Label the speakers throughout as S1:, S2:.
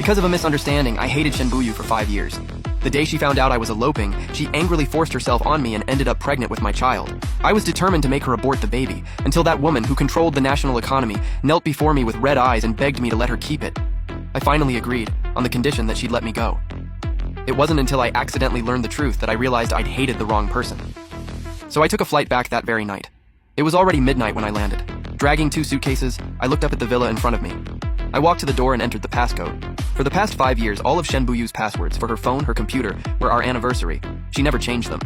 S1: Because of a misunderstanding, I hated Shen Buyu for 5 years. The day she found out I was eloping, she angrily forced herself on me and ended up pregnant with my child. I was determined to make her abort the baby, until that woman who controlled the national economy knelt before me with red eyes and begged me to let her keep it. I finally agreed, on the condition that she'd let me go. It wasn't until I accidentally learned the truth that I realized I'd hated the wrong person. So I took a flight back that very night. It was already midnight when I landed. Dragging 2 suitcases, I looked up at the villa in front of me. I walked to the door and entered the passcode. For the past 5 years, all of Shen Buyu's passwords for her phone, her computer, were our anniversary. She never changed them.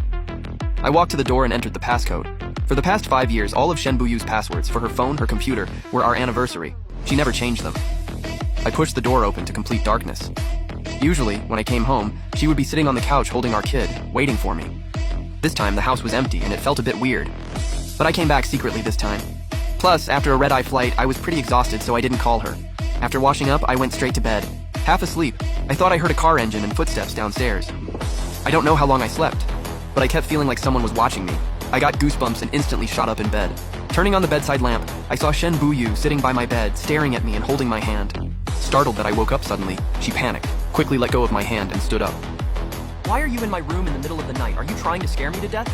S1: I walked to the door and entered the passcode. For the past 5 years, all of Shen Buyu's passwords for her phone, her computer, were our anniversary. She never changed them. I pushed the door open to complete darkness. Usually, when I came home, she would be sitting on the couch holding our kid, waiting for me. This time, the house was empty and it felt a bit weird. But I came back secretly this time. Plus, after a red-eye flight, I was pretty exhausted, so I didn't call her. After washing up, I went straight to bed. Half asleep, I thought I heard a car engine and footsteps downstairs. I don't know how long I slept, but I kept feeling like someone was watching me. I got goosebumps and instantly shot up in bed. Turning on the bedside lamp, I saw Shen Buyu sitting by my bed, staring at me and holding my hand. Startled that I woke up suddenly, she panicked, quickly let go of my hand and stood up.
S2: Why are you in my room in the middle of the night? Are you trying to scare me to death?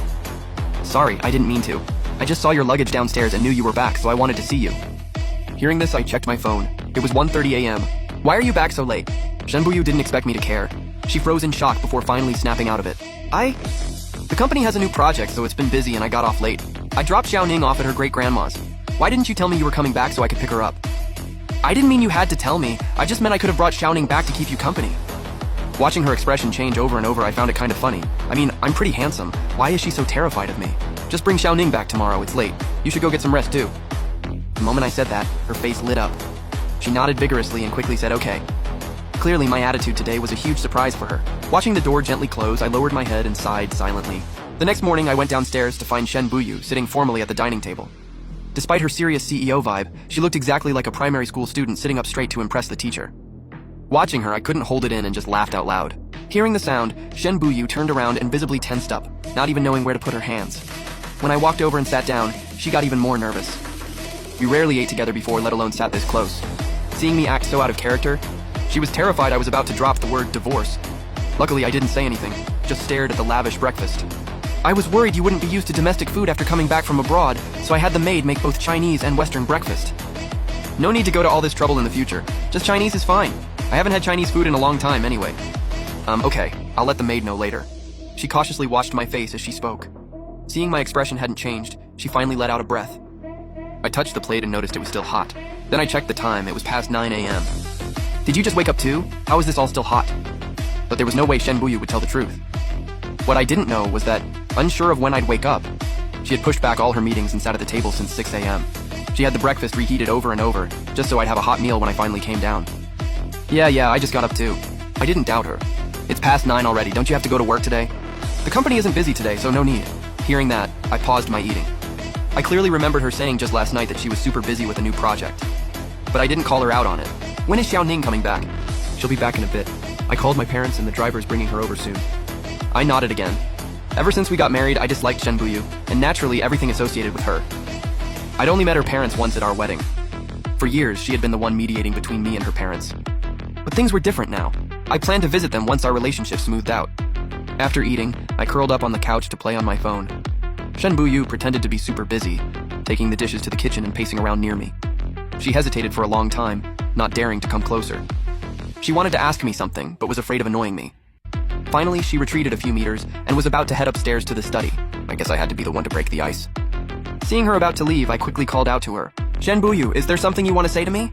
S1: Sorry, I didn't mean to. I just saw your luggage downstairs and knew you were back, so I wanted to see you. Hearing this, I checked my phone. It was 1:30 a.m. Why are you back so late? Shen Buyu didn't expect me to care. She froze in shock before finally snapping out of it. The company has a new project, so it's been busy and I got off late. I dropped Xiaoning off at her great-grandma's. Why didn't you tell me you were coming back so I could pick her up? I didn't mean you had to tell me. I just meant I could have brought Xiaoning back to keep you company. Watching her expression change over and over, I found it kind of funny. I mean, I'm pretty handsome. Why is she so terrified of me? Just bring Xiaoning back tomorrow, it's late. You should go get some rest too. The moment I said that, her face lit up. She nodded vigorously and quickly said, okay. Clearly, my attitude today was a huge surprise for her. Watching the door gently close, I lowered my head and sighed silently. The next morning, I went downstairs to find Shen Buyu sitting formally at the dining table. Despite her serious CEO vibe, she looked exactly like a primary school student sitting up straight to impress the teacher. Watching her, I couldn't hold it in and just laughed out loud. Hearing the sound, Shen Buyu turned around and visibly tensed up, not even knowing where to put her hands. When I walked over and sat down, she got even more nervous. We rarely ate together before, let alone sat this close. Seeing me act so out of character, she was terrified I was about to drop the word divorce. Luckily, I didn't say anything, just stared at the lavish breakfast. I was worried you wouldn't be used to domestic food after coming back from abroad, so I had the maid make both Chinese and Western breakfast. No need to go to all this trouble in the future. Just Chinese is fine. I haven't had Chinese food in a long time anyway. Okay, I'll let the maid know later. She cautiously watched my face as she spoke. Seeing my expression hadn't changed, she finally let out a breath. I touched the plate and noticed it was still hot. Then I checked the time, it was past 9 a.m. Did you just wake up too? How is this all still hot? But there was no way Shen Buyu would tell the truth. What I didn't know was that, unsure of when I'd wake up, she had pushed back all her meetings and sat at the table since 6 a.m. She had the breakfast reheated over and over, just so I'd have a hot meal when I finally came down. Yeah, I just got up too. I didn't doubt her. It's past 9 already, don't you have to go to work today? The company isn't busy today, so no need. Hearing that, I paused my eating. I clearly remembered her saying just last night that she was super busy with a new project. But I didn't call her out on it. When is Xiaoning coming back? She'll be back in a bit. I called my parents and the driver's bringing her over soon. I nodded again. Ever since we got married, I disliked Shen Buyu, and naturally everything associated with her. I'd only met her parents once at our wedding. For years, she had been the one mediating between me and her parents. But things were different now. I planned to visit them once our relationship smoothed out. After eating, I curled up on the couch to play on my phone. Shen Buyu pretended to be super busy, taking the dishes to the kitchen and pacing around near me. She hesitated for a long time, not daring to come closer. She wanted to ask me something, but was afraid of annoying me. Finally, she retreated a few meters and was about to head upstairs to the study. I guess I had to be the one to break the ice. Seeing her about to leave, I quickly called out to her. Shen Buyu, is there something you want to say to me?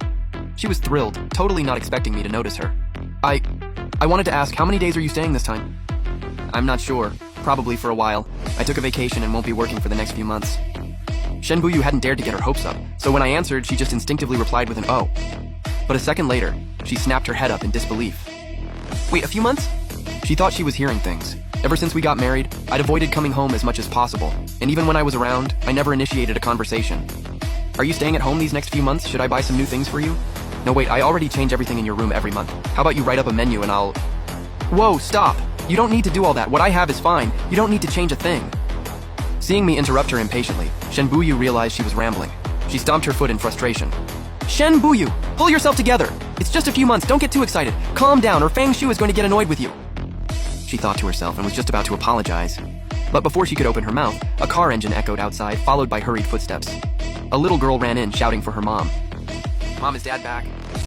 S1: She was thrilled, totally not expecting me to notice her. I wanted to ask, how many days are you staying this time? I'm not sure. Probably for a while. I took a vacation and won't be working for the next few months. Shen Buyu hadn't dared to get her hopes up, so when I answered, she just instinctively replied with an "oh." But a second later, she snapped her head up in disbelief. Wait, a few months? She thought she was hearing things. Ever since we got married, I'd avoided coming home as much as possible, and even when I was around, I never initiated a conversation. Are you staying at home these next few months? Should I buy some new things for you? No wait, I already change everything in your room every month. How about you write up a menu and I'll... Whoa, stop! You don't need to do all that. What I have is fine. You don't need to change a thing. Seeing me interrupt her impatiently, Shen Buyu realized she was rambling. She stomped her foot in frustration. Shen Buyu, pull yourself together. It's just a few months, don't get too excited. Calm down or Fang Shu is going to get annoyed with you. She thought to herself and was just about to apologize. But before she could open her mouth, a car engine echoed outside, followed by hurried footsteps. A little girl ran in, shouting for her mom. Mom, is Dad back?